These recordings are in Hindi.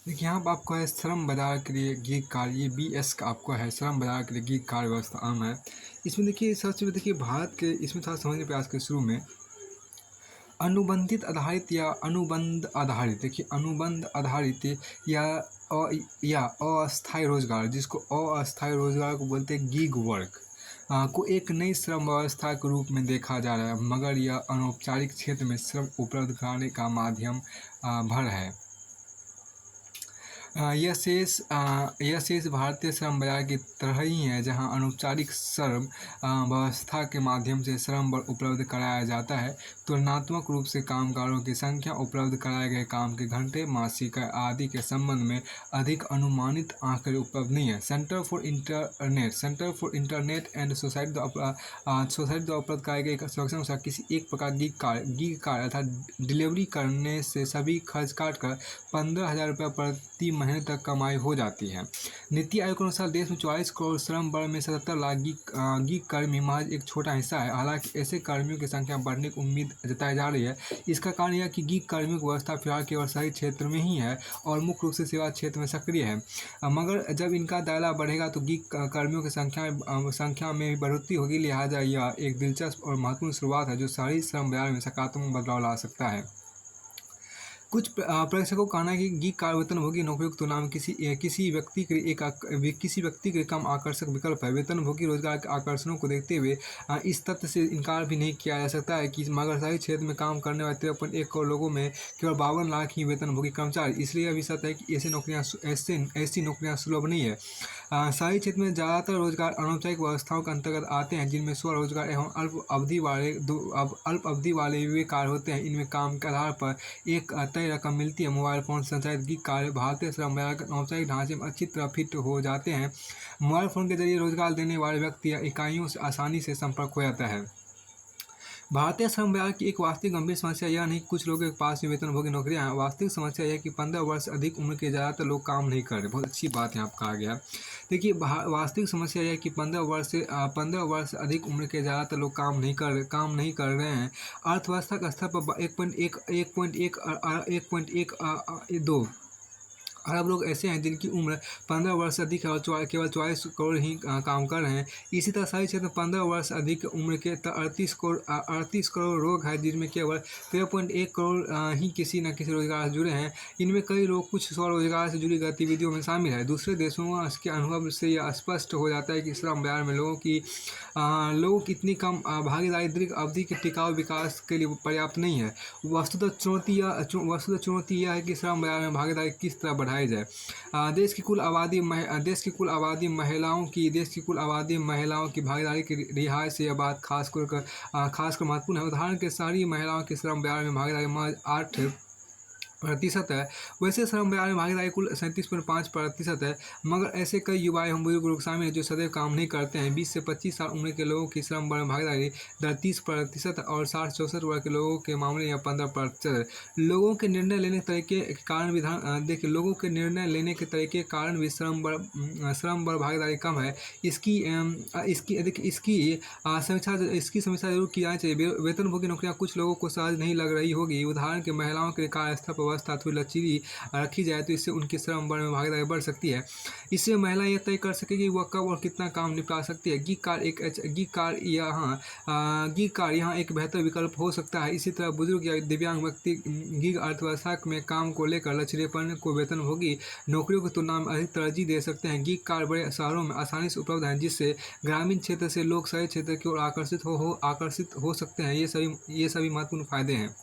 देखिए यहाँ पर आपको है श्रम बाजार के लिए गीग कार्य, ये BS का आपको है श्रम बाजार के लिए गीग कार्य व्यवस्था आम है। इसमें देखिए सबसे देखिए भारत के इसमें थोड़ा समझने का प्रयास करें शुरू में। अनुबंधित आधारित या अनुबंध आधारित, देखिए अनुबंध आधारित या अ या अस्थायी रोजगार, जिसको अस्थायी रोजगार को बोलते हैं गीग वर्क, को एक नई श्रम व्यवस्था के रूप में देखा जा रहा है, मगर यह अनौपचारिक क्षेत्र में श्रम उपलब्ध कराने का माध्यम भर है। यह शेष भारतीय श्रम बाजार की तरह ही है, जहां अनौपचारिक श्रम व्यवस्था के माध्यम से श्रम बल उपलब्ध कराया जाता है। तुलनात्मक रूप से कामगारों की संख्या, उपलब्ध कराए गए काम के घंटे, मासिक आय आदि के संबंध में अधिक अनुमानित आंकड़े उपलब्ध नहीं है। Centre for internet and society द्वारा उपलब्ध कराए गए सर्वेक्षण अनुसार किसी एक प्रकार गीग कार्य अर्थात डिलीवरी करने से सभी खर्च काटकर 15,000 रुपये प्रति महीने तक कमाई हो जाती है। नीति आयोग के अनुसार देश में 44 करोड़ श्रम बल में 77 लाख गीग कर्मी महज एक छोटा हिस्सा है। हालांकि ऐसे कर्मियों की संख्या बढ़ने की उम्मीद जताई जा रही है। इसका कारण यह कि गीग कर्मियों की व्यवस्था फिलहाल केवल शहरी क्षेत्र में ही है और मुख्य रूप से सेवा क्षेत्र में सक्रिय है, मगर जब इनका दायरा बढ़ेगा तो गीग कर्मियों की संख्या में भी बढ़ोतरी होगी। लिहाजा यह एक दिलचस्प और महत्वपूर्ण शुरुआत है जो शहरी श्रम बाजार में सकारात्मक बदलाव ला सकता है। कुछ प्रेक्षकों का कहना है कि गीग कार्य वेतनभोगी नौकरियों की तुलना में किसी व्यक्ति के लिए कम आकर्षक विकल्प है। वेतनभोगी रोजगार के आकर्षणों को देखते हुए इस तथ्य से इनकार भी नहीं किया जा सकता है कि मगर शहरी क्षेत्र में काम करने वाले 13.1 करोड़ लोगों में केवल 52 लाख ही वेतनभोगी कर्मचारी, इसलिए यह भी सत्य है कि ऐसी नौकरियाँ सुलभ नहीं है। शहरी क्षेत्र में ज़्यादातर रोजगार अनौपचारिक व्यवस्थाओं के अंतर्गत आते हैं, जिनमें स्वरोजगार एवं अल्प अवधि वाले वे कार्य होते हैं। इनमें काम के आधार पर एक तय रकम मिलती है। मोबाइल फोन संचालित गीग कार्य भारतीय श्रम बाजार के औपचारिक ढांचे में अच्छी तरह फिट हो जाते हैं। मोबाइल फोन के जरिए रोजगार देने वाले व्यक्ति या इकाइयों से आसानी से संपर्क हो जाता है। भारतीय श्रम बाजार की एक वास्तविक गंभीर समस्या यह नहीं कि कुछ लोगों के पास वेतनभोगी नौकरियां हैं। वास्तविक समस्या यह है कि 15 वर्ष से अधिक उम्र के ज़्यादातर लोग काम नहीं कर रहे। बहुत अच्छी बात यहाँ पर कहा गया। देखिए वास्तविक समस्या यह है कि 15 वर्ष से अधिक उम्र के ज़्यादातर लोग काम नहीं कर रहे हैं। अर्थव्यवस्था के स्तर पर 1.1 अरब लोग ऐसे हैं जिनकी उम्र 15 वर्ष से अधिक है और केवल 44 करोड़ ही काम कर रहे हैं। इसी तरह शहरी क्षेत्र में 15 वर्ष से अधिक उम्र के 38 करोड़ लोग हैं, जिनमें केवल 13.1 करोड़ ही किसी न किसी रोजगार से जुड़े हैं। इनमें कई लोग कुछ स्वरोजगार से जुड़ी गतिविधियों में शामिल है। दूसरे देशों के अनुभव से यह स्पष्ट हो जाता है कि श्रम बाजार में लोगों की इतनी कम भागीदारी दीर्घ अवधि के टिकाऊ विकास के लिए पर्याप्त नहीं है। वस्तुतः चुनौती यह है कि श्रम बाजार में भागीदारी किस तरह बढ़ाई जाए। देश की कुल आबादी महिलाओं की भागीदारी की रिहाई से यह बात खासकर महत्वपूर्ण है। उदाहरण के शहरी महिलाओं के श्रम बाजार में भागीदारी महज 8% है। वैसे श्रम बाजार में भागीदारी कुल 37.5% है, मगर ऐसे कई युवा एवं बुजुर्ग लोग शामिल हैं जो सदैव काम नहीं करते हैं। 20 से 25 साल उम्र के लोगों की श्रम बाजार में भागीदारी दर 30% और 60-64 वर्ग के लोगों के मामले में 15% है। लोगों के निर्णय लेने के तरीके के कारण भी श्रम बल भागीदारी कम है। इसकी समीक्षा जरूर की जानी चाहिए। वेतनभोगी नौकरियां कुछ लोगों को सहज नहीं लग रही होगी। उदाहरण के महिलाओं के कार्यस्थल पर व्यवस्था थोड़ी लचीली रखी जाए तो इससे उनकी श्रम बल में भागीदारी बढ़ सकती है। इससे महिला यह तय कर सकेगी कि वह कब और कितना काम निपटा सकती है। गीग कार्य यहाँ एक बेहतर विकल्प हो सकता है। इसी तरह बुजुर्ग या दिव्यांग व्यक्ति गीग अर्थव्यवस्था में काम को लेकर लचीलेपन को वेतनभोगी नौकरियों की तुलना में अधिक तरजीह दे सकते हैं। गीग कार्य बड़े शहरों में आसानी से उपलब्ध हैं, जिससे ग्रामीण क्षेत्र से लोग शहरी क्षेत्र की ओर आकर्षित हो सकते हैं। ये सभी महत्वपूर्ण फायदे हैं।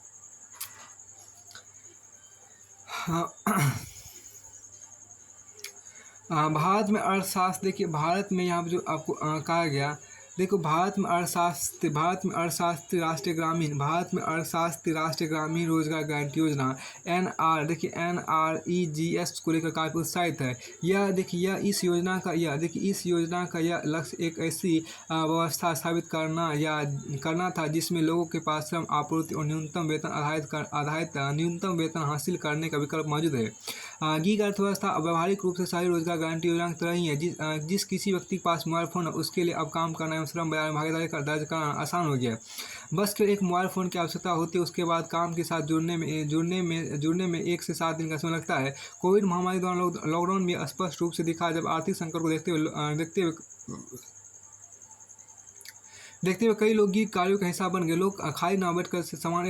भारत में अर्थशास्त्र, देखिए भारत में यहाँ पर जो आपको कहा गया, देखो भारत में अर्थशास्त्र राष्ट्रीय ग्रामीण रोजगार गारंटी योजना NREGS को लेकर काफी उत्साहित है। इस योजना का यह लक्ष्य एक ऐसी व्यवस्था स्थापित करना था जिसमें लोगों के पास श्रम आपूर्ति और न्यूनतम वेतन आधारित न्यूनतम वेतन हासिल करने का विकल्प मौजूद है। गीग अर्थव्यवस्था व्यावहारिक रूप से शहरी रोजगार गारंटी योजना की तरह ही है। जिस किसी व्यक्ति के पास मोबाइल फोन है उसके लिए अब काम करना श्रम बाजार में भागीदारी का दर्ज करना आसान हो गया है। बस केवल एक मोबाइल फ़ोन की आवश्यकता होती है, उसके बाद काम के साथ जुड़ने में 1 से 7 दिन का समय लगता है। कोविड महामारी दौरान लॉकडाउन में स्पष्ट रूप से दिखा, जब आर्थिक संकट को देखते हुए कई लोग गीग कार्यों का हिस्सा बन गए। लोग खाली ना बैठकर सामान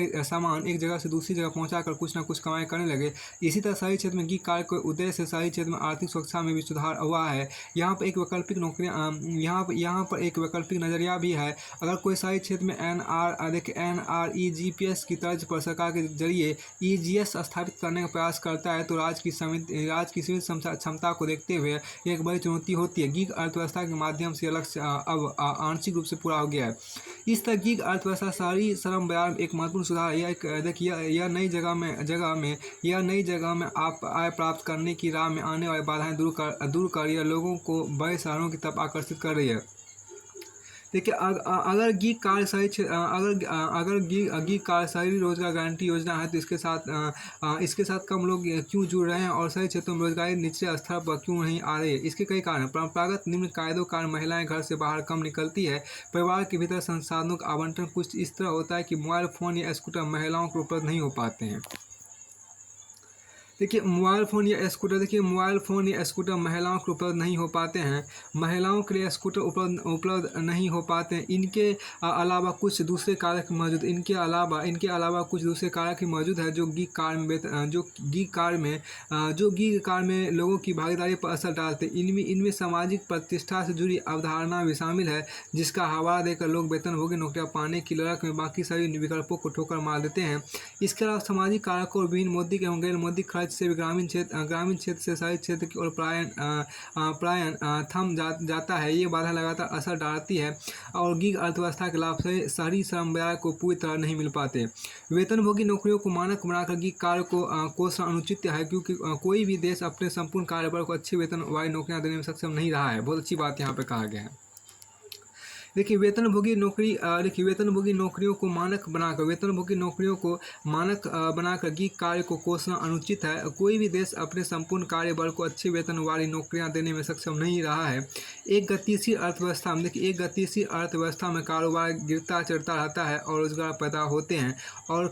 एक जगह से दूसरी जगह पहुंचाकर कुछ न कुछ कमाई करने लगे। इसी तरह शहरी क्षेत्र में गीग कार्य के उदय से शहरी क्षेत्र में आर्थिक सुरक्षा में भी सुधार हुआ है। यहाँ पर एक वैकल्पिक नौकरियाँ यहाँ पर एक वैकल्पिक नज़रिया भी है। अगर कोई शहरी क्षेत्र में NREGPS की तर्ज पर सरकार के जरिए EGS स्थापित करने का प्रयास करता है, तो राज्य की सीमित क्षमता को देखते हुए एक बड़ी चुनौती होती है। गीग अर्थव्यवस्था के माध्यम से लक्ष्य अब आंशिक रूप से पूरा हो गया है। इस तरह गीग अर्थव्यवस्था शहरी श्रम बाजार में एक महत्वपूर्ण सुधार है। यह नई जगह में आप आय प्राप्त करने की राह में आने वाली बाधाएं दूर कर यह लोगों को बड़े शहरों की तरफ आकर्षित कर रही है। देखिए, अगर गीग कार्य शहरी रोजगार गारंटी योजना है, तो इसके साथ कम लोग क्यों जुड़ रहे हैं और शहरी क्षेत्रों में रोजगार निचले स्तर पर क्यों नहीं आ रही है? इसके कई कारण। परंपरागत निम्न कायदों कारण महिलाएं घर से बाहर कम निकलती है। परिवार के भीतर संसाधनों का आवंटन कुछ इस तरह होता है कि मोबाइल फ़ोन या स्कूटर महिलाओं को उपलब्ध नहीं हो पाते हैं। देखिए, मोबाइल फ़ोन या स्कूटर महिलाओं को उपलब्ध नहीं हो पाते हैं। महिलाओं के लिए स्कूटर उपलब्ध नहीं हो पाते हैं। इनके अलावा कुछ दूसरे कारक मौजूद है जो गीग कार्य में लोगों की भागीदारी पर असर डालते हैं। इनमें सामाजिक प्रतिष्ठा से जुड़ी अवधारणा भी शामिल है, जिसका हवाला देकर लोग वेतनभोगी नौकरियां पाने की लड़क में बाकी सभी विकल्पों को ठोकर मार देते हैं। इसके अलावा सामाजिक कारकों और विभिन्न मौद्रिक एवं गैर मौद्रिक खर्च से भी ग्रामीण क्षेत्र से शहरी क्षेत्र की ओर पलायन थम जाता है। ये बाधा लगातार असर डालती है और गीग अर्थव्यवस्था के लाभ से शहरी श्रम बाजार को पूरी तरह नहीं मिल पाते। वेतनभोगी नौकरियों को मानक बनाकर गीग कार्य को कोसना अनुचित है, क्योंकि कोई भी देश अपने संपूर्ण कार्यबल को अच्छी वेतन वाली नौकरियां देने में सक्षम नहीं रहा है। बहुत अच्छी बात यहाँ पे कहा गया है। देखिए, वेतनभोगी नौकरियों को मानक बनाकर गीग कार्य को कोसना अनुचित है। कोई भी देश अपने संपूर्ण कार्यबल को अच्छी वेतन वाली नौकरियां देने में सक्षम नहीं रहा है। एक गतिशील अर्थव्यवस्था में कारोबार गिरता चढ़ता रहता है और रोजगार पैदा होते हैं और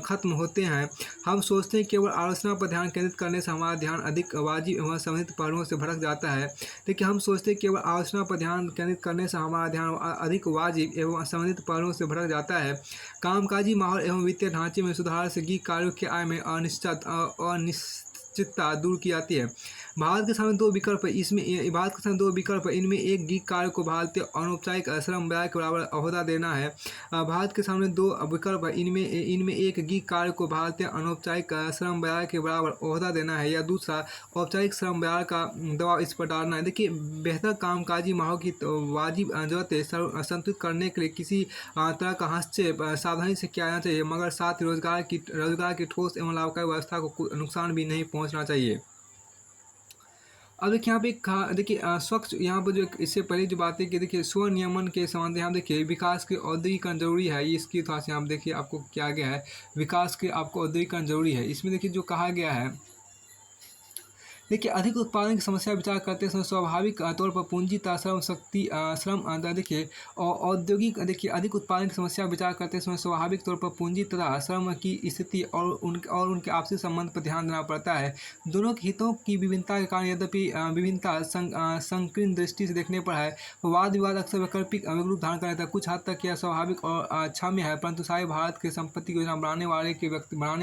ख़त्म होते हैं। हम सोचते हैं केवल आलोचना पर ध्यान केंद्रित करने से हमारा ध्यान अधिक वाजिब एवं संबंधित पहलुओं से भटक जाता है। देखिए, हम सोचते हैं केवल आलोचना पर ध्यान केंद्रित करने से हमारा ध्यान अधिक वाजिब एवं संबंधित पहलुओं से भटक जाता है। कामकाजी माहौल एवं वित्तीय ढांचे में सुधार से गीग कार्यों की आय में अनिश्चितता दूर की जाती है। भारत के सामने दो विकल्प है। इनमें एक गीग कार्य को भारतीय अनौपचारिक श्रम बाजार के बराबर ओहदा देना है। भारत के सामने दो विकल्प है। इनमें एक गीग कार्य को भारतीय अनौपचारिक श्रम बाजार के बराबर ओहदा देना है, या दूसरा औपचारिक श्रम बाजार का दबाव इस पर डालना है। देखिए, बेहतर कामकाजी माहौल की वाजिब जरूरतें संतुलित करने के लिए किसी तरह का हस्तक्षेप सावधानी से किया जाना चाहिए, मगर साथ ही रोजगार की ठोस एवं लाभकारी व्यवस्था को नुकसान भी नहीं पहुंचना चाहिए। अब देखिए, यहाँ पे स्वच्छ, यहाँ पर जो इससे पहले जो बात है कि देखिए स्वनियमन के संबंध में यहाँ देखिए विकास के औद्योगिकरण जरूरी है। ये इसकी थोड़ा सा यहाँ देखिए आपको क्या गया है, विकास के आपको औद्योगिकरण जरूरी है। इसमें देखिए जो कहा गया है, देखिए अधिक उत्पादन की समस्या विचार करते समय स्वाभाविक तौर पर पूंजी अधिक उत्पादन की समस्या विचार करते समय स्वाभाविक तौर पर पूंजी तथा श्रम की स्थिति और उनके आपसी संबंध पर ध्यान देना पड़ता है। दोनों के हितों की विभिन्नता के कारण यद्यपि विभिन्नता संकीर्ण दृष्टि से देखने पर है, वाद विवाद अक्सर वैकल्पिक रूप धारण कर लेता है। कुछ हद तक यह स्वाभाविक और क्षम्य है, परंतु सारे भारत के संपत्ति योजना बनाने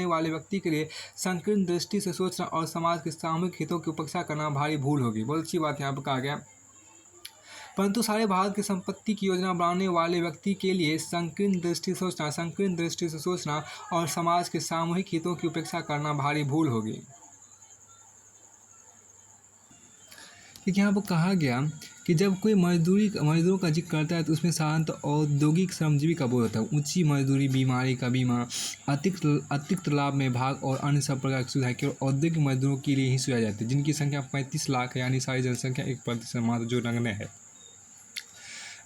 वाले व्यक्ति के लिए संकीर्ण दृष्टि से सोचना और समाज के सामूहिक हितों की उपेक्षा करना भारी भूल होगी। बहुत अच्छी बात यहाँ पर कहा गया। परंतु सारे भारत की संपत्ति की योजना बनाने वाले व्यक्ति के लिए संकीर्ण दृष्टि से सोचना और समाज के सामूहिक हितों की उपेक्षा करना भारी भूल होगी। यहाँ पर कहा गया कि जब कोई मजदूरों का जिक्र करता है तो उसमें साधारणतः औद्योगिक श्रमजीवी का बोध होता है। ऊंची मजदूरी, बीमारी का बीमा, अतिरिक्त लाभ में भाग और अन्य सब प्रकार की सुविधाएं केवल औद्योगिक मजदूरों के लिए ही सुझाई जाती है, जिनकी संख्या 35 लाख है, यानी सारी जनसंख्या 1% मात्र जो नगण्य है।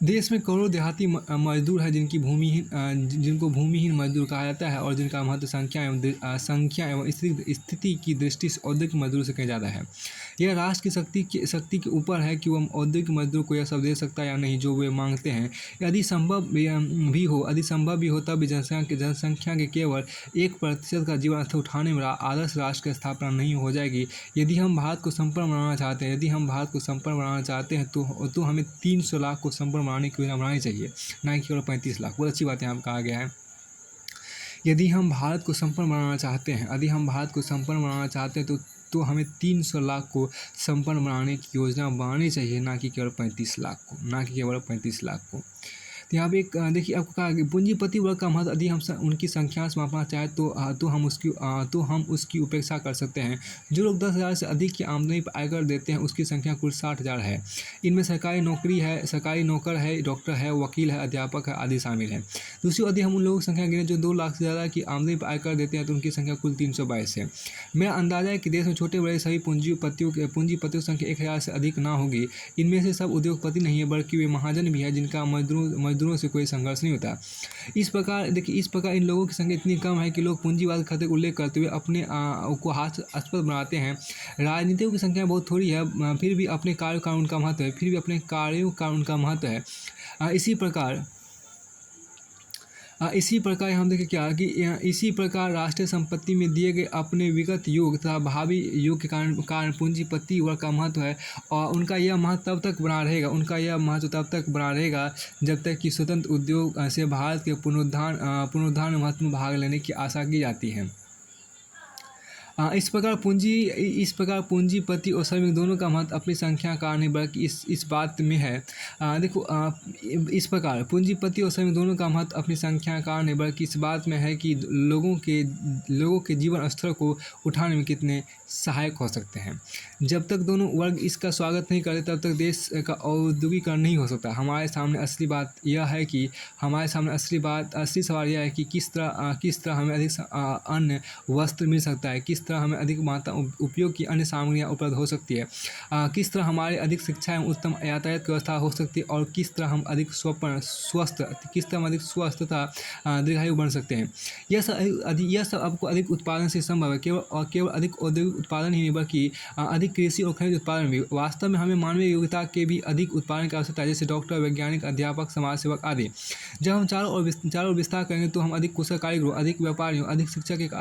देश में करोड़ों देहाती मजदूर हैं जिनको भूमिहीन मजदूर कहा जाता है और जिनका महत्व संख्या एवं स्थिति की दृष्टि से औद्योगिक मजदूर से कहीं ज़्यादा है। यह राष्ट्र की शक्ति के ऊपर है कि वह औद्योगिक मजदूर को यह सब दे सकता है या नहीं जो वे मांगते हैं। यदि संभव भी हो तब भी जनसंख्या के केवल 1% का जीवन स्तर उठाने में आदर्श राष्ट्र की स्थापना नहीं हो जाएगी। यदि हम भारत को संपन्न बनाना चाहते हैं तो हमें 300 लाख को संपन्न बनाने की योजना बनानी चाहिए, ना कि केवल 35 लाख। बहुत अच्छी बात यहाँ पर कहा गया है। यदि हम भारत को संपन्न बनाना चाहते हैं तो हमें 300 लाख को संपन्न बनाने की योजना बनानी चाहिए, ना कि केवल 35 लाख को। तो यहाँ पे एक देखिए आपको कहा कि पूंजीपति वर्ग का महत्व यदि हम उनकी संख्या से मापना चाहें तो हम उसकी उपेक्षा कर सकते हैं। जो लोग 10,000 से अधिक की आमदनी पर आयकर देते हैं उसकी संख्या कुल 60,000 है। इनमें सरकारी नौकर है, डॉक्टर है, वकील है, अध्यापक है आदि शामिल हैं। दूसरी ओर यदि हम उन लोगों की संख्या गिनें जो 2 लाख से ज़्यादा की आमदनी पर आयकर देते हैं तो उनकी संख्या कुल 322 है। मेरा अंदाजा है कि देश में छोटे बड़े सभी पूंजीपतियों की संख्या 1,000 से अधिक ना होगी। इनमें से सब उद्योगपति नहीं है बल्कि वे महाजन भी हैं जिनका मजदूरों से कोई संघर्ष नहीं होता। इस प्रकार इन लोगों की संख्या इतनी कम है कि लोग पूंजीवाद का उल्लेख करते हुए अपने को हास्यास्पद बनाते हैं। राजनीतिकों की संख्या बहुत थोड़ी है, फिर भी अपने कार्यों का उनका महत्व है। इसी प्रकार हम देखें क्या कि इसी प्रकार राष्ट्रीय संपत्ति में दिए गए अपने विगत योग तथा भावी योग के कारण पूंजीपति वर्ग का महत्व है और उनका यह महत्व तब तक बना रहेगा जब तक कि स्वतंत्र उद्योग से भारत के पुनरुद्धार में महत्वपूर्ण भाग लेने की आशा की जाती है। इस प्रकार पूंजीपति और श्रमिक दोनों का महत्व अपनी संख्या का नहीं बल्कि इस बात में है। इस प्रकार पूंजीपति और श्रमिक दोनों का महत्व अपनी संख्या का नहीं बल्कि इस बात में है कि लोगों के जीवन स्तर को उठाने में कितने सहायक हो सकते हैं। जब तक दोनों वर्ग इसका स्वागत नहीं करते तब तक देश का औद्योगिकरण नहीं हो सकता। हमारे सामने असली सवाल यह है कि किस तरह हमें अधिक अन्य वस्त्र मिल सकता है, किस तरह हमें अधिक मात्रा उपयोग की अन्य सामग्रियाँ उपलब्ध हो सकती है, किस तरह हमारी अधिक शिक्षा एवं उत्तम यातायात व्यवस्था हो सकती है और किस तरह हम अधिक स्वस्थ तथा दीर्घायु बन सकते हैं। यह सब आपको अधिक उत्पादन से संभव है। केवल अधिक औद्योगिक उत्पादन ही नहीं बल्कि अधिक कृषि और खनिज उत्पादन भी। वास्तव में हमें मानवीय योग्यता के भी अधिक उत्पादन की आवश्यकता है, जैसे डॉक्टर, वैज्ञानिक, अध्यापक, समाज सेवक आदि। जब हम चारों ओर विस्तार करेंगे तो हम अधिक कुशल कारीगरों, अधिक व्यापारियों, अधिक शिक्षक,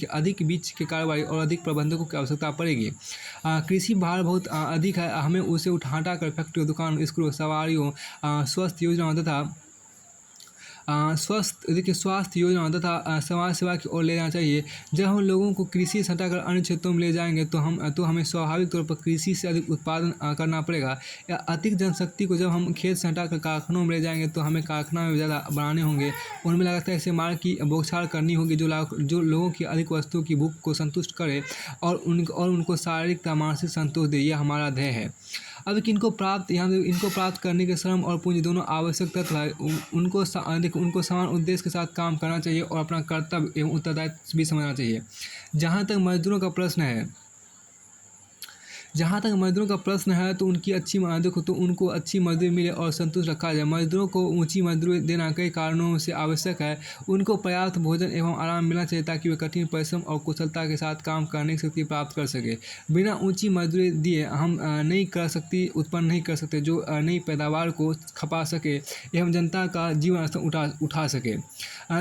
अधिक बीच के कारोबारी और अधिक प्रबंधकों की आवश्यकता पड़ेगी। कृषि भार बहुत अधिक है, हमें उसे हटाकर फैक्ट्रियों, दुकानों, स्कूलों, सवारियों, स्वास्थ्य योजनाओं तथा समाज सेवा की ओर ले जाना चाहिए। जब हम लोगों को कृषि से हटाकर अन्य क्षेत्रों में ले जाएंगे तो हमें स्वाभाविक तौर पर कृषि से अधिक उत्पादन करना पड़ेगा। या अधिक जनशक्ति को जब हम खेत से हटाकर कारखानों में ले जाएंगे तो हमें कारखाना में ज़्यादा बनाने होंगे, उनमें लगातार ऐसे माल की बौछार करनी होगी जो लोगों की अधिक वस्तुओं की भूख को संतुष्ट करे और उनको शारीरिक तथा मानसिक संतोष दे। यह हमारा ध्येय है। अब इनको प्राप्त करने के श्रम और पूंजी दोनों आवश्यक तत्व है। उनको समान उद्देश्य के साथ काम करना चाहिए और अपना कर्तव्य एवं उत्तरदायित्व भी समझना चाहिए। जहाँ तक मजदूरों का प्रश्न है तो उनको अच्छी मजदूरी मिले और संतुष्ट रखा जाए। मजदूरों को ऊंची मजदूरी देना कई कारणों से आवश्यक है। उनको पर्याप्त भोजन एवं आराम मिलना चाहिए ताकि वे कठिन परिश्रम और कुशलता के साथ काम करने की शक्ति प्राप्त कर सके। बिना ऊंची मजदूरी दिए हम उत्पन्न नहीं कर सकते जो नई पैदावार को खपा सके एवं जनता का जीवन स्तर उठा सके।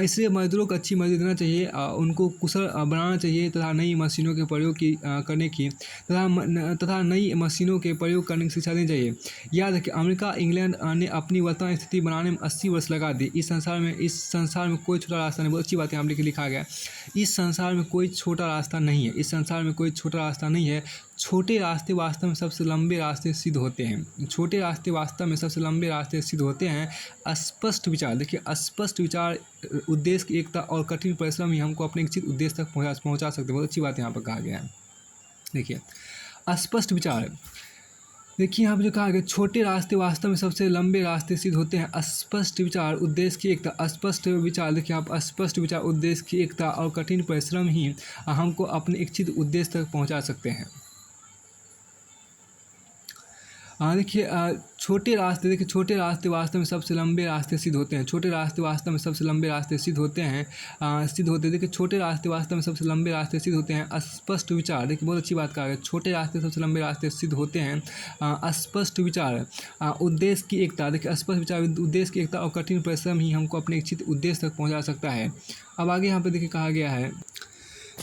इसलिए मजदूरों को अच्छी मजदूरी देना चाहिए, उनको कुशल बनाना चाहिए तथा नई मशीनों के प्रयोग करने की शिक्षा देनी चाहिए। याद रखें, अमेरिका, इंग्लैंड ने अपनी वर्तमान स्थिति बनाने में 80 वर्ष लगा दी। इस संसार में कोई छोटा रास्ता नहीं। बहुत अच्छी बात यहाँ पे लिखा गया है। इस संसार में कोई छोटा रास्ता नहीं है। छोटे रास्ते वास्तव में सबसे लंबे रास्ते सिद्ध होते हैं। स्पष्ट विचार, उद्देश्य की एकता और कठिन परिश्रम ही हमको अपने इच्छित उद्देश्य तक पहुँचा सकते हैं। बहुत अच्छी बात यहाँ पर कहा गया है। देखिए, स्पष्ट विचार, देखिए यहाँ पर जो कहा गया, छोटे रास्ते वास्तव में सबसे लंबे रास्ते सिद्ध होते हैं। स्पष्ट विचार, उद्देश्य की एकता, स्पष्ट विचार, देखिए आप, स्पष्ट विचार, उद्देश्य की एकता और कठिन परिश्रम ही हमको अपने इच्छित उद्देश्य तक पहुँचा सकते हैं। देखिए छोटे रास्ते वास्तव में सबसे लंबे रास्ते सिद्ध होते हैं। छोटे रास्ते वास्तव में सबसे लंबे रास्ते सिद्ध होते हैं। देखिए छोटे रास्ते वास्तव में सबसे लंबे रास्ते सिद्ध होते हैं। स्पष्ट विचार, देखिए बहुत अच्छी बात कहा गया, छोटे रास्ते सबसे लंबे रास्ते सिद्ध होते हैं। स्पष्ट विचार, उद्देश्य की एकता, देखिए स्पष्ट विचार, उद्देश्य की एकता और कठिन परिश्रम ही हमको अपने इच्छित उद्देश्य तक पहुँचा सकता है। अब आगे यहाँ पे देखिए कहा गया है,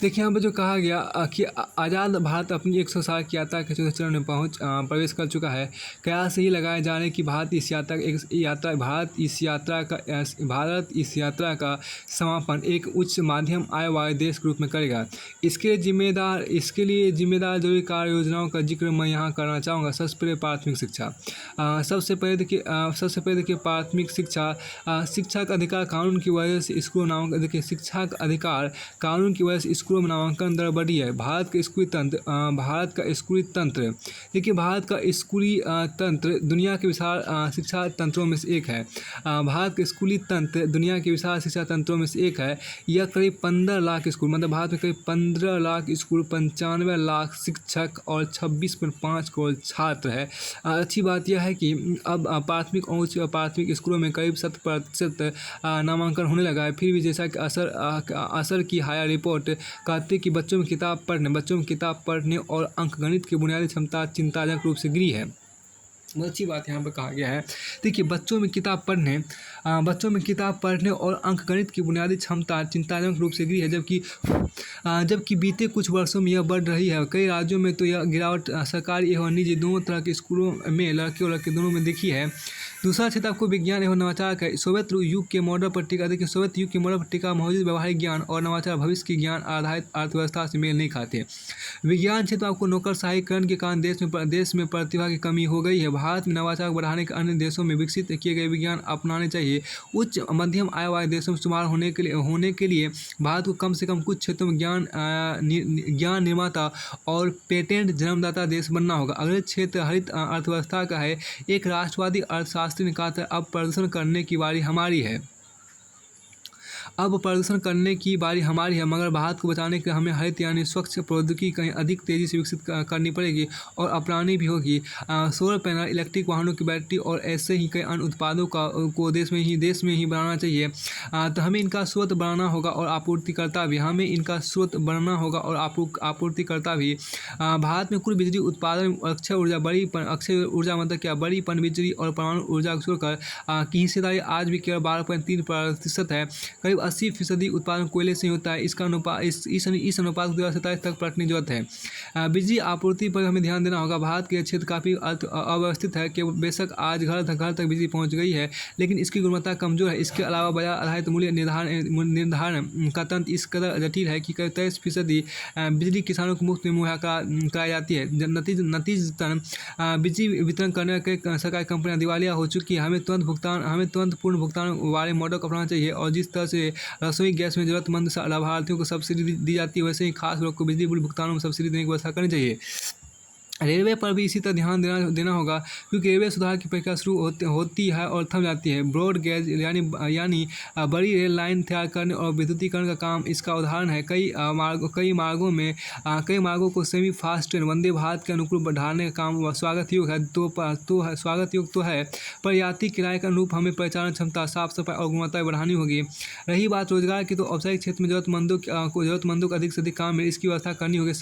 देखिए यहाँ पर जो कहा गया कि आज़ाद भारत अपनी 100 साल की यात्रा के चौथे चरण में प्रवेश कर चुका है। कयास यही लगाए जा रहे हैं कि भारत इस यात्रा का समापन एक उच्च माध्यम आय वाले देश के रूप में करेगा। इसके लिए जिम्मेदार जरूरी कार्य योजनाओं का जिक्र मैं यहाँ करना चाहूँगा। सबसे पहले प्राथमिक शिक्षा। सबसे पहले देखिए प्राथमिक शिक्षा का अधिकार कानून की वजह से स्कूल नामांकन, देखिए शिक्षा का अधिकार कानून की वजह से स्कूलों में नामांकन दर बढ़ी है। भारत का स्कूली तंत्र, देखिए भारत का स्कूली तंत्र दुनिया के विशाल शिक्षा तंत्रों में से एक है। भारत का स्कूली तंत्र दुनिया के विशाल शिक्षा तंत्रों में से एक है। यह करीब 15 लाख स्कूल, मतलब भारत में करीब 15 लाख स्कूल, 95 लाख शिक्षक और 26.5 करोड़ छात्र है। अच्छी बात यह है कि अब प्राथमिक और उच्च प्राथमिक स्कूलों में करीब 70% नामांकन होने लगा है। फिर भी जैसा कि असर की हायर रिपोर्ट कहते हैं कि बच्चों में किताब पढ़ने और अंकगणित की बुनियादी क्षमता चिंताजनक रूप से गिरी है। बहुत अच्छी बात यहाँ पर कहा गया है। देखिए बच्चों में किताब पढ़ने और अंकगणित की बुनियादी क्षमता चिंताजनक रूप से गिरी है, जबकि बीते कुछ वर्षों में यह बढ़ रही है। कई राज्यों में तो यह गिरावट सरकारी एवं निजी दोनों तरह के स्कूलों में लड़के और लड़के दोनों में देखी है। दूसरा क्षेत्र आपको विज्ञान एवं नवाचार का। सोवियत युग के मॉडल पर टीका मौजूद व्यवहारिक ज्ञान और नवाचार भविष्य की ज्ञान आधारित अर्थव्यवस्था से मेल नहीं खाते। विज्ञान क्षेत्र आपको नौकरशाहीकरण के कारण देश में प्रतिभा की कमी हो गई है। भारत में नवाचार बढ़ाने के अन्य देशों में विकसित किए गए विज्ञान अपनाने चाहिए। उच्च मध्यम आय वाले देशों में शुमार होने के लिए भारत को कम से कम कुछ क्षेत्रों में ज्ञान निर्माता और पेटेंट जन्मदाता देश बनना होगा। अगले क्षेत्र हरित अर्थव्यवस्था का है। एक राष्ट्रवादी अर्थशास्त्री ने कहा था, अब प्रदर्शन करने की बारी हमारी है, मगर भारत को बचाने के लिए हमें हरित यानी स्वच्छ प्रौद्योगिकी कहीं अधिक तेज़ी से विकसित करनी पड़ेगी और अपनानी भी होगी। सोलर पैनल, इलेक्ट्रिक वाहनों की बैटरी और ऐसे ही कई अन्य उत्पादों को देश में ही बनाना चाहिए। तो हमें इनका स्रोत बनाना होगा और आपूर्तिकर्ता भी। भारत में कुल बिजली उत्पादन अक्षय ऊर्जा मतलब क्या, बड़ी पनबिजली और परमाणु ऊर्जा को छोड़कर की हिस्सेदारी आज भी केवल 12.3% है। करीब 80% उत्पादन कोयले से होता है। इसका अनुपात इस अनुपात को 2027 तक पलटने की जरूरत है। बिजली आपूर्ति पर हमें ध्यान देना होगा। भारत के क्षेत्र काफ़ी अव्यवस्थित है कि बेशक आज घर तक बिजली पहुंच गई है, लेकिन इसकी गुणवत्ता कमजोर है। इसके अलावा बाजार आधारित मूल्य निर्धारण का तंत्र इस कदर जटिल है कि करीब 23% बिजली किसानों को मुफ्त में मुहैया कराई जाती है। नतीजतन बिजली वितरण करने के सरकारी कंपनियां दिवालिया हो चुकी है। हमें तुरंत पूर्ण भुगतान वाले मॉडल को अपनाना चाहिए और जिस तरह से रसोई गैस में जरूरतमंद लाभार्थियों को सब्सिडी दी जाती है, वैसे ही खास लोग को बिजली बिल भुगतानों में सब्सिडी देने की व्यवस्था करनी चाहिए। रेलवे पर भी इसी तरह ध्यान देना होगा, क्योंकि रेलवे सुधार की प्रक्रिया शुरू होती है और थम जाती है। ब्रॉड गेज यानी बड़ी रेल लाइन तैयार करने और विद्युतीकरण का काम इसका उदाहरण है। कई मार्गों को semi fast train Vande Bharat के अनुकूल बढ़ाने का काम स्वागत योग तो है, पर यात्री किराए के अनुरूप हमें परिचालन क्षमता, साफ सफाई और गुणवत्ता बढ़ानी होगी। रही बात रोजगार की, तो औपचारिक क्षेत्र में जरूरतमंदों को अधिक से अधिक काम है, इसकी व्यवस्था करनी होगी।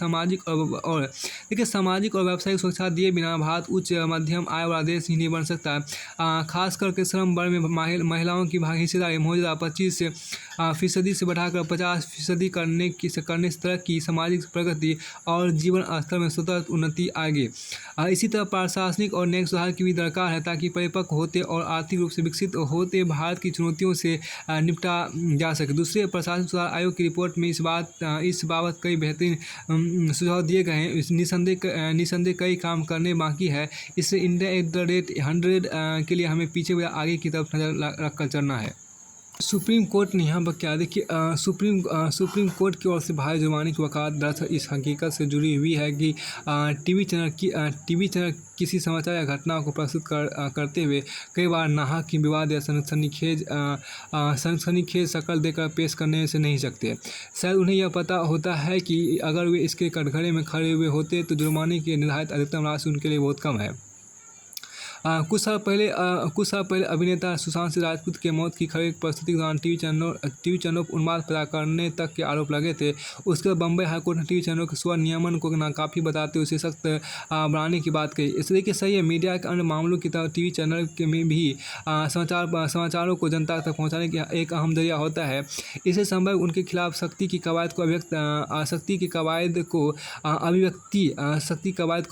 सामाजिक और व्यावसायिक सुरक्षा दिए बिना भारत उच्च मध्यम आय वाला देश ही नहीं बन सकता। खास करके श्रम बल में महिलाओं की हिस्सेदारी मौजूदा 25% से बढ़ाकर 50% करने से तरह की सामाजिक प्रगति और जीवन स्तर में स्वतः उन्नति आएगी। इसी तरह प्रशासनिक और न्यायिक सुधार की भी दरकार है, ताकि परिपक्व होते और आर्थिक रूप से विकसित होते भारत की चुनौतियों से निपटा जा सके। दूसरे प्रशासनिक सुधार आयोग की रिपोर्ट में इस बाबत कई बेहतरीन सुझाव दिए गए हैं। निसंदेह कई काम करने बाकी है। इससे इंडिया एट द रेट 100 के लिए हमें पीछे या आगे की तरफ नजर रखकर चलना है। सुप्रीम कोर्ट ने यहाँ पर क्या, देखिए सुप्रीम कोर्ट की ओर से भारी जुर्माने की वकालत दरअसल इस हकीकत से जुड़ी हुई है कि टीवी चैनल किसी समाचार या घटना को प्रस्तुत करते हुए कई बार नाहक की विवाद या सनसनीखेज शक्ल देकर पेश करने से नहीं सकते। शायद उन्हें यह पता होता है कि अगर वे इसके कटघरे में खड़े हुए होते तो जुर्माने की निर्धारित अधिकतम राशि उनके लिए बहुत कम है। कुछ साल पहले अभिनेता सुशांत सिंह राजपूत के मौत की खबर की प्रस्तुति के दौरान टीवी चैनलों पर उन्माद पैदा करने तक के आरोप लगे थे। उसके बाद बम्बई हाईकोर्ट ने टीवी चैनलों के स्वनियमन को नाकाफी बताते हुए उसे सख्त बढ़ाने की बात कही। इस तरीके से ये मीडिया के अन्य मामलों की तरह टीवी चैनल में भी समाचारों को जनता तक पहुँचाने का एक अहम जरिया होता है। इससे संभव उनके खिलाफ शक्ति कवायद को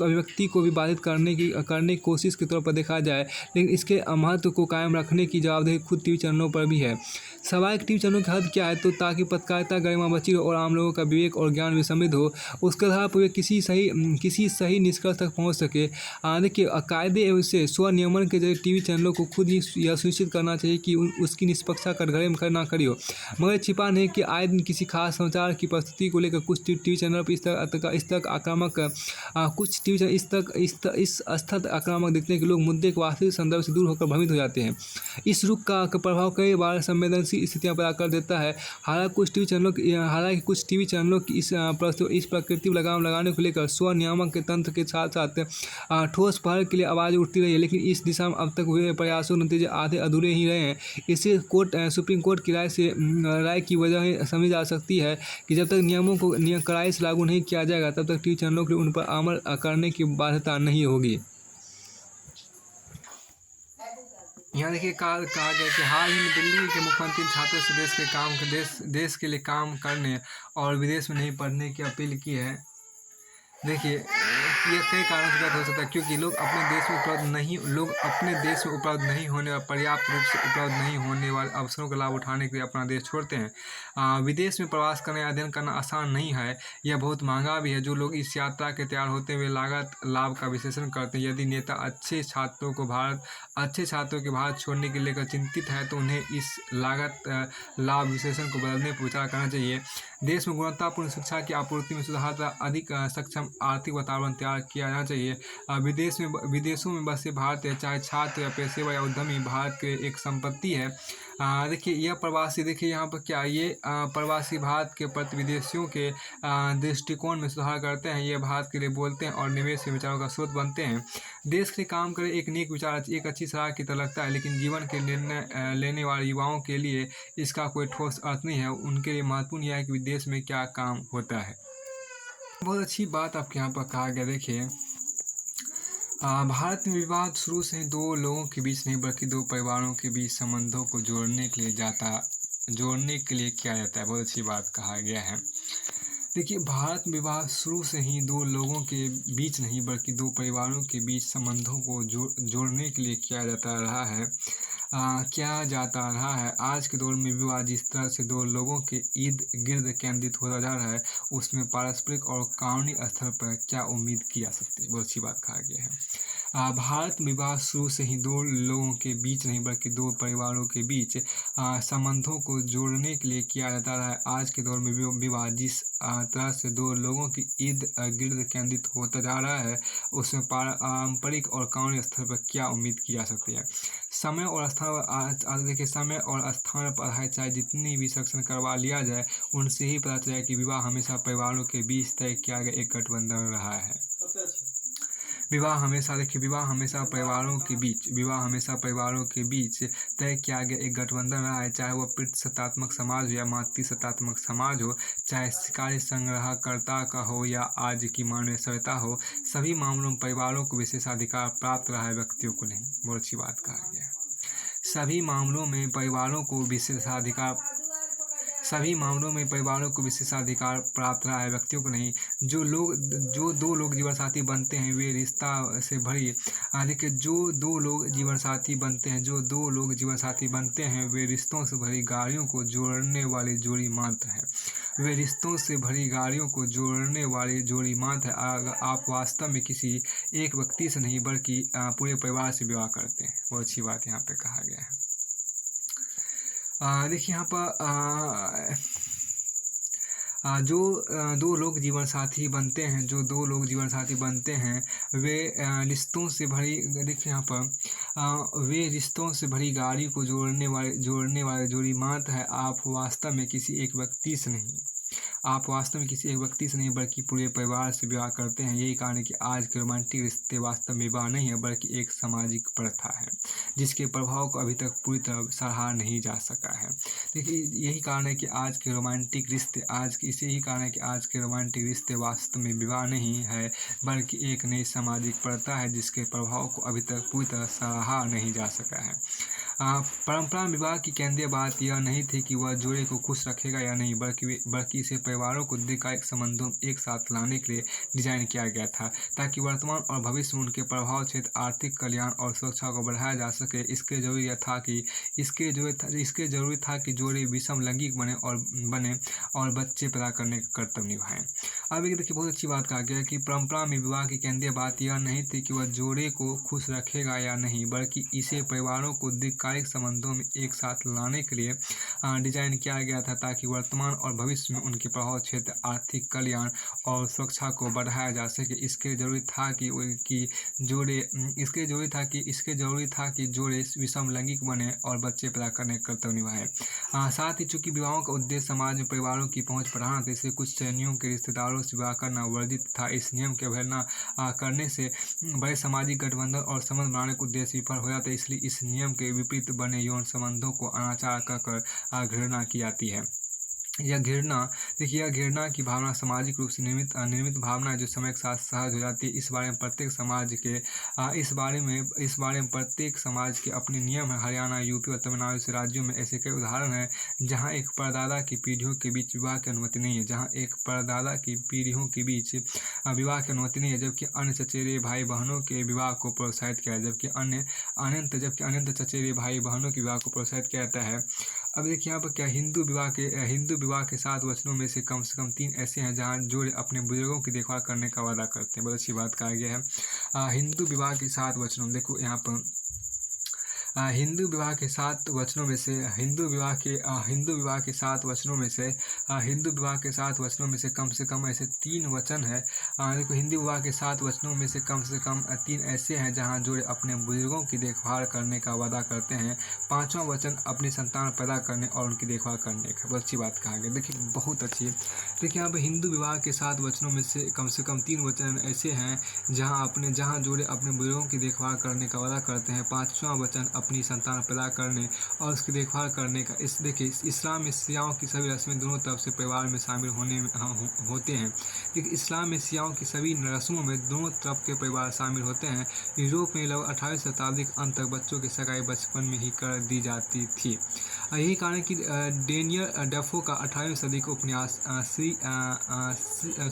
अभिव्यक्ति को भी बाधित करने की कोशिश के तौर पर देखा जाए, लेकिन इसके महत्व को कायम रखने की जवाबदेही खुद टीवी चैनलों पर भी है। सवाल टीवी चैनलों की हद क्या है, तो ताकि पत्रकारिता गरिमा बची हो और आम लोगों का विवेक और ज्ञान भी समृद्ध हो, उसके आधार पर वे किसी सही निष्कर्ष तक पहुँच सके। देखिए, कायदे से स्वनियमन के जरिए टीवी चैनलों को खुद ही यह सुनिश्चित करना चाहिए कि उसकी निष्पक्षता कटघरे ना खड़ी हो। मगर छिपा नहीं कि आए दिन किसी खास समाचार की प्रस्तुति को लेकर कुछ टीवी चैनल पर इस स्थित आक्रामक दिखने के लोग मुद्दे के वास्तविक संदर्भ से दूर होकर भ्रमित हो जाते हैं। इस रुख का प्रभाव कई बार संवेदनशील स्थितियां पैदा कर देता है। हालांकि कुछ टीवी चैनलों की इस प्रकृति लगाम लगाने को लेकर स्वनियामक के तंत्र के साथ साथ ठोस पहल के लिए आवाज़ उठती रही है, लेकिन इस दिशा में अब तक हुए प्रयासों के नतीजे आधे अधूरे ही रहे हैं। इसे सुप्रीम कोर्ट की राय की वजह समझी जा सकती है कि जब तक नियमों को कड़ाई से लागू नहीं किया जाएगा, तब तक टीवी चैनलों के लिए उन पर अमल करने की बाध्यता नहीं होगी। यहाँ देखिए कहा गया कि हाल ही में दिल्ली के मुख्यमंत्री छात्रों से देश के लिए काम करने और विदेश में नहीं पढ़ने की अपील की है। देखिए, ये कई कारणों से गलत हो सकता है, क्योंकि लोग अपने देश में उपलब्ध नहीं होने और पर्याप्त रूप से उपलब्ध नहीं होने वाले अवसरों का लाभ उठाने के लिए अपना देश छोड़ते हैं। विदेश में प्रवास करना, अध्ययन करना आसान नहीं है, यह बहुत महंगा भी है। जो लोग इस यात्रा के तैयार होते हुए लागत लाभ का विश्लेषण करते हैं। यदि नेता अच्छे छात्रों के भारत छोड़ने के लेकर चिंतित है, तो उन्हें इस लागत लाभ विश्लेषण को बदलने पर विचार करना चाहिए। देश में गुणवत्तापूर्ण शिक्षा की आपूर्ति में सुधार तथा अधिक सक्षम आर्थिक वातावरण तैयार किया जाना चाहिए। विदेशों में बसे भारतीय, चाहे छात्र या पेशेवर या उद्यमी, भारत के एक संपत्ति है। देखिए, यह प्रवासी, देखिए यहाँ पर क्या ये प्रवासी भारत के प्रति विदेशियों के दृष्टिकोण में सुधार करते हैं। ये भारत के लिए बोलते हैं और निवेश के विचारों का स्रोत बनते हैं। देश के लिए काम करे एक नेक विचार एक अच्छी सलाह की तरह लगता है, लेकिन जीवन के निर्णय लेने वाले युवाओं के लिए इसका कोई ठोस अर्थ नहीं है। उनके लिए महत्वपूर्ण यह है कि विदेश में क्या काम होता है। बहुत अच्छी बात आपके यहाँ पर कहा गया। देखिए, भारत में विवाद शुरू से ही दो लोगों के बीच नहीं बल्कि दो परिवारों के बीच संबंधों को जोड़ने के लिए किया जाता है। बहुत अच्छी बात कहा गया है। देखिए, भारत में विवाह शुरू से ही दो लोगों के बीच नहीं बल्कि दो परिवारों के बीच संबंधों को जोड़ने के लिए किया जाता रहा है। आज के दौर में विवाह जिस तरह से दो लोगों के इर्द गिर्द केंद्रित होता जा रहा है, उसमें पारस्परिक और कानूनी स्तर पर क्या उम्मीद की जा सकती है। बहुत अच्छी बात कहा गया है। भारत में विवाह शुरू से ही दो लोगों के बीच नहीं बल्कि दो परिवारों के बीच संबंधों को जोड़ने के लिए किया जाता रहा है। आज के दौर में विवाह जिस तरह से दो लोगों की इर्द गिर्द केंद्रित होता जा रहा है, उसमें पारंपरिक और कानूनी स्तर पर क्या उम्मीद की जा सकती है। समय और स्थान पर है, चाहे जितनी भी सेक्शन करवा लिया जाए, उनसे ही पता चला कि विवाह हमेशा परिवारों के बीच तय किया गया एक गठबंधन रहा है। विवाह हमेशा परिवारों के बीच तय किया गया एक गठबंधन रहा है, चाहे वह पितृसत्तात्मक समाज हो या मातृसत्तात्मक समाज हो, चाहे शिकारी संग्रहकर्ता का हो या आज की मानवीय सभ्यता हो। सभी मामलों में परिवारों को विशेषाधिकार प्राप्त रहा है, व्यक्तियों को नहीं। बहुत अच्छी बात कहा गया है। सभी मामलों में परिवारों को विशेषाधिकार प्राप्त रहा है, व्यक्तियों को नहीं। जो दो लोग जीवन साथी बनते हैं वे रिश्तों से भरी गाड़ियों को जोड़ने वाली जोड़ी मात्र है। आप वास्तव में किसी एक व्यक्ति से नहीं बल्कि पूरे परिवार से विवाह करते हैं। बहुत अच्छी बात यहाँ पे कहा गया है। देखिए, यहाँ पर जो दो लोग जीवन साथी बनते हैं वे रिश्तों से भरी गाड़ी को जोड़ने वाले जोड़ी मात्र है। आप वास्तव में किसी एक व्यक्ति से नहीं आप वास्तव में किसी एक व्यक्ति से नहीं बल्कि पूरे परिवार से विवाह करते हैं। यही कारण है कि आज के रोमांटिक रिश्ते वास्तव में विवाह नहीं है बल्कि एक सामाजिक प्रथा है, जिसके प्रभाव को अभी तक पूरी तरह सराहा नहीं जा सका है। देखिए, यही कारण है कि आज के रोमांटिक रिश्ते इसे ही कारण है कि आज के रोमांटिक रिश्ते वास्तव में विवाह नहीं है बल्कि एक नई सामाजिक प्रथा है, जिसके प्रभाव को अभी तक पूरी तरह सराहा नहीं जा सका है। परंपरा विवाह की केंद्रीय बात यह नहीं थी कि वह जोड़े को खुश रखेगा या नहीं, बल्कि इसे परिवारों को दीर्घकालिक संबंधों में एक साथ लाने के लिए डिजाइन किया गया था, ताकि वर्तमान और भविष्य में उनके प्रभाव क्षेत्र, आर्थिक कल्याण और सुरक्षा को बढ़ाया जा सके। इसके जरूरी था कि जोड़े विषम लैंगिक बने और बच्चे पैदा करने का कर्तव्य निभाएं। अब ये देखिए, बहुत अच्छी बात कहा गया है कि परंपरा में विवाह की केंद्रीय बात यह नहीं थी कि वह जोड़े को खुश रखेगा या नहीं, बल्कि इसे परिवारों को दीर्घकालिक संबंधों में एक साथ लाने के लिए डिजाइन किया गया था, ताकि वर्तमान और भविष्य में उनके प्रभाव क्षेत्र, आर्थिक कल्याण और सुरक्षा को बढ़ाया जा सके। इसके जरूरी था कि जोड़े विषम लैंगिक बने और बच्चे पैदा करने का कर्तव्य निभाएं। साथ ही चूंकि विवाहों का उद्देश्य समाज में परिवारों की पहुंच बढ़ाना था, इसलिए कुछ श्रेणियों के रिश्तेदारों से विवाह करना वर्जित था। इस नियम की अवहेलना करने से बड़े सामाजिक गठबंधन और संबंध बनाने का उद्देश्य विफल हो जाता है। इसलिए इस नियम के विपरीत बने यौन संबंधों को अनाचार कहकर घृणा की जाती है। यह घृणा की भावना सामाजिक रूप से निर्मित भावना है, जो समय के साथ सहज हो जाती है। इस बारे में प्रत्येक समाज के अपने नियम हैं। हरियाणा, यूपी और तमिलनाडु जैसे राज्यों में ऐसे कई उदाहरण हैं जहां एक परदादा की पीढ़ियों के बीच विवाह की अनुमति नहीं है, जबकि अन्य चचेरे भाई बहनों के विवाह को प्रोत्साहित किया है जबकि अन्य चचेरे भाई बहनों के विवाह को प्रोत्साहित किया जाता है। अब देखिए, यहाँ पर क्या हिंदू विवाह के 7 वचनों में से कम 3 ऐसे हैं जहाँ जोड़े अपने बुजुर्गों की देखभाल करने का वादा करते हैं। बहुत अच्छी बात कहा गया है। हिंदू विवाह के 7 वचनों, देखो यहाँ पर हिंदू विवाह के 7 वचनों में से कम से कम ऐसे 3 वचन है। देखो, हिंदू विवाह के 7 वचनों में से कम 3 ऐसे हैं जहां जोड़े अपने बुजुर्गों की देखभाल करने का वादा करते हैं। 5वां वचन अपनी संतान पैदा करने और उनकी देखभाल करने का। बहुत अच्छी बात कहा गया। देखिए, बहुत अच्छी है। देखिए, यहाँ पर हिंदू विवाह के 7 वचनों में से कम 3 वचन ऐसे हैं जहाँ जोड़े अपने बुजुर्गों की देखभाल करने का वादा करते हैं। 5वां वचन अपनी संतान पैदा करने और उसकी देखभाल करने का। देखिए, इस्लाम में सियाओं की सभी रस्में दोनों तरफ से परिवार में शामिल होते हैं। देखिए, इस्लाम में सियाओं की सभी रस्मों में दोनों तरफ के परिवार शामिल होते हैं। यूरोप में लगभग 18वीं शताब्दी के अंत तक बच्चों की सगाई बचपन में ही कर दी जाती थी। यही कारण कि डेनियल डेफो का 18वीं सदी का उपन्यास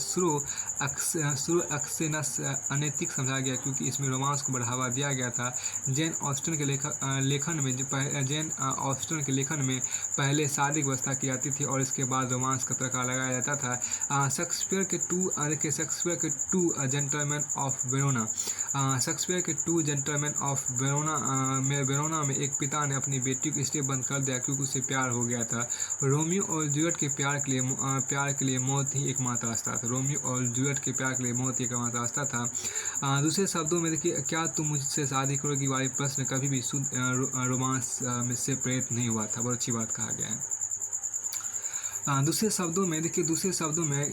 शुरू एक्सेनस अनैतिक समझा गया, क्योंकि इसमें रोमांस को बढ़ावा दिया गया था। जेन ऑस्टन के लेखन में पहले शादी की व्यवस्था की जाती थी और इसके बाद रोमांस का तड़का लगाया जाता था। शेक्सपियर के टू जेंटलमैन ऑफ वेरोना में एक पिता ने अपनी बेटी को इसलिए बंद कर दिया क्योंकि उसे प्यार हो गया था। रोमियो और जूलियट के प्यार के लिए मौत ही एकमात्र रास्ता था। दूसरे शब्दों में देखिए, क्या तुम मुझसे शादी करोगी वाली प्रश्न कभी भी शुद्ध रोमांस में से प्रेरित नहीं हुआ था। बहुत अच्छी बात कहा गया है। दूसरे शब्दों में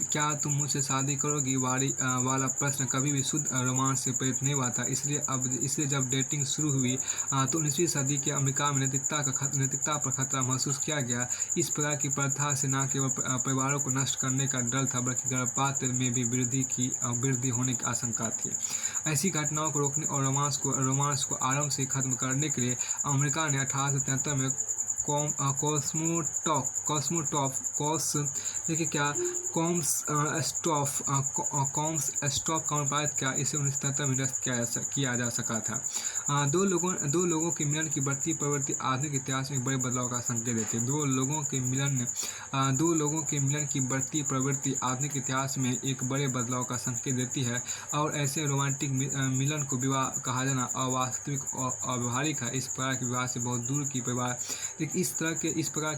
क्या तुम मुझसे शादी करोगी वाला प्रश्न कभी भी शुद्ध रोमांस से प्रेरित नहीं हुआ था। इसलिए जब डेटिंग शुरू हुई तो 19वीं सदी के अमेरिका में नैतिकता पर खतरा महसूस किया गया। इस प्रकार की प्रथा से न केवल परिवारों को नष्ट करने का डर था, बल्कि गर्भपात में भी वृद्धि होने की आशंका थी। ऐसी घटनाओं को रोकने और रोमांस को आरंभ से खत्म करने के लिए अमेरिका ने 1873 में कॉम्स स्टॉफ का अनुपात क्या इसे 1973 में निरस्त किया जा सका था। दो लोगों के मिलन की बढ़ती प्रवृत्ति आधुनिक इतिहास में बड़े बदलाव का संकेत देती है। दो लोगों के मिलन की बढ़ती प्रवृत्ति आधुनिक इतिहास में एक बड़े बदलाव का संकेत देती है और ऐसे रोमांटिक मिलन को विवाह कहा जाना अवास्तविक और अव्यवहारिक है। इस प्रकार के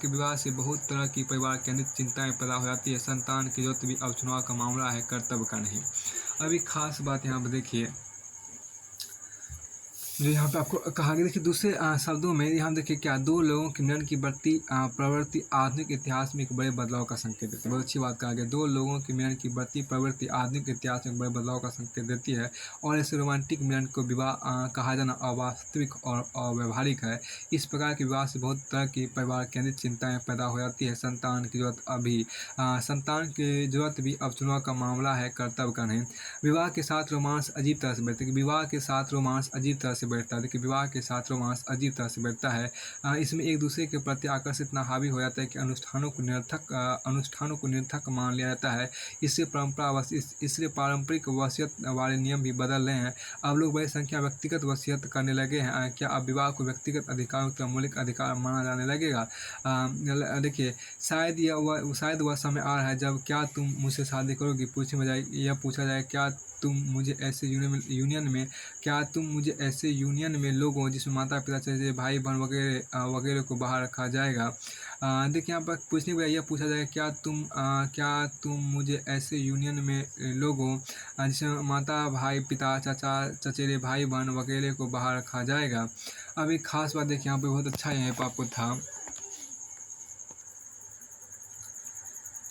विवाह से बहुत तरह की परिवार केंद्रित चिंताएं पैदा हो जाती है। संतान की जरूरत भी अब चुनाव का मामला है, कर्तव्य का नहीं। अब एक खास बात यहाँ पर देखिए, जो यहाँ पे आपको कहा गया, देखिए दूसरे शब्दों में यहाँ देखिए क्या, दो लोगों के मिलन की बढ़ती प्रवृत्ति आधुनिक इतिहास में एक बड़े बदलाव का संकेत देती है। बहुत अच्छी बात कहा गया, दो लोगों के मिलन की बढ़ती प्रवृत्ति आधुनिक इतिहास में एक बड़े बदलाव का संकेत देती है और इस रोमांटिक मिलन को विवाह कहा जाना अवास्तविक और अव्यवहारिक है। इस प्रकार के विवाह से बहुत तरह की परिवार केंद्रित चिंताएं पैदा हो जाती है। संतान की जरूरत भी अब चुनाव का मामला है, कर्तव्य का नहीं। विवाह के साथ रोमांस अजीब तरह से बैठता है, विवाह के साथ रोमांस अजीब तरह से बैठता है। देखिए विवाह के साथ रोमांस अजीब तरह से बैठता है। इसमें एक दूसरे के प्रति आकर्षित इतना हावी हो जाता है कि अनुष्ठानों को निरर्थक मान लिया जाता है। इसलिए पारंपरिक वसीयत वाले नियम भी बदल रहे हैं। अब लोग बड़ी संख्या व्यक्तिगत वसीयत करने लगे हैं। क्या अब विवाह को व्यक्तिगत अधिकारों का मौलिक अधिकार माना जाने लगेगा? देखिए शायद वह समय आ रहा है जब क्या तुम मुझसे शादी करोगी पूछा जाए क्या तुम मुझे ऐसे यूनियन में लोगों जिसमें माता पिता चाचे भाई बहन वगैरह को बाहर रखा जाएगा। देखिए यहाँ पर पूछने को यह पूछा जाएगा क्या तुम मुझे ऐसे यूनियन में लोगों जिसमें माता भाई पिता चाचा चचेरे भाई बहन वगैरह को बाहर रखा जाएगा। अब एक खास बात देखिए यहाँ पे बहुत अच्छा यहाँ पर आपको था।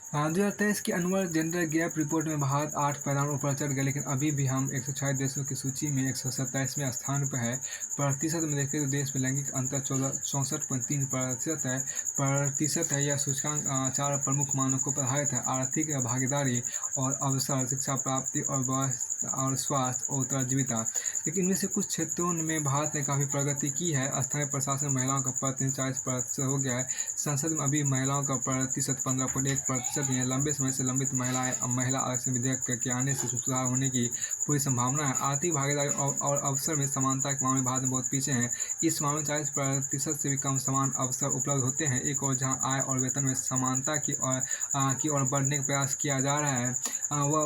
2023 की अनुअल जेंडर गैप रिपोर्ट में भारत 8 पैदान ऊपर चढ़ गया, लेकिन अभी भी हम 140 देशों की सूची में 127वें स्थान पर है। प्रतिशत में देखें तो देश में लैंगिक अंतर 64.3% है। यह सूचकांक 4 प्रमुख मानकों पर आधारित है: आर्थिक भागीदारी और अवसर, शिक्षा प्राप्ति और स्वास्थ्य और उत्तरजीविता। लेकिन इनमें से कुछ क्षेत्रों में भारत ने काफ़ी प्रगति की है। स्थानीय प्रशासन महिलाओं का प्रतिशत 40% हो गया है। संसद में अभी महिलाओं का प्रतिशत 15.1% है। लंबे समय से लंबित महिला आरक्षण विधेयक के आने से सुधार होने की पूरी संभावना है। आर्थिक भागीदारी और अवसर में समानता के मामले में भारत में बहुत पीछे हैं। इस मामले में 40% से भी कम समान अवसर उपलब्ध होते हैं। एक और जहां आय और वेतन में समानता की ओर बढ़ने का प्रयास किया जा रहा है,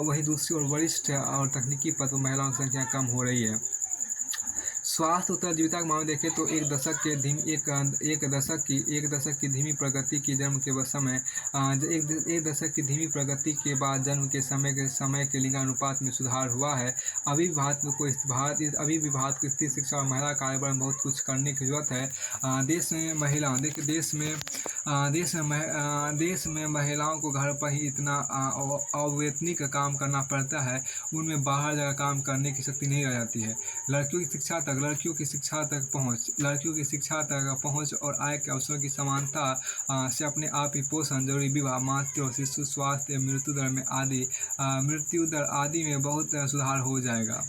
वहीं दूसरी ओर वरिष्ठ और तकनीकी पद पर महिलाओं की संख्या कम हो रही है। स्वास्थ्य उत्तरजीविता का मामला देखें तो एक दशक की धीमी प्रगति की जन्म के समय एक दशक की धीमी प्रगति के बाद जन्म के समय के लिंगानुपात में सुधार हुआ है। अभी भी भारत को स्त्री शिक्षा और महिला कार्यबल में बहुत कुछ करने की जरूरत है। देश में महिलाओं को घर पर ही इतना अवैतनिक काम करना पड़ता है, उनमें बाहर जाकर काम करने की शक्ति नहीं रह जाती है। लड़कियों की शिक्षा तक पहुँच और आय के अवसरों की समानता से अपने आप ही पोषण, जरूरी विवाह, मातृ और शिशु स्वास्थ्य, मृत्यु दर आदि में बहुत सुधार हो जाएगा।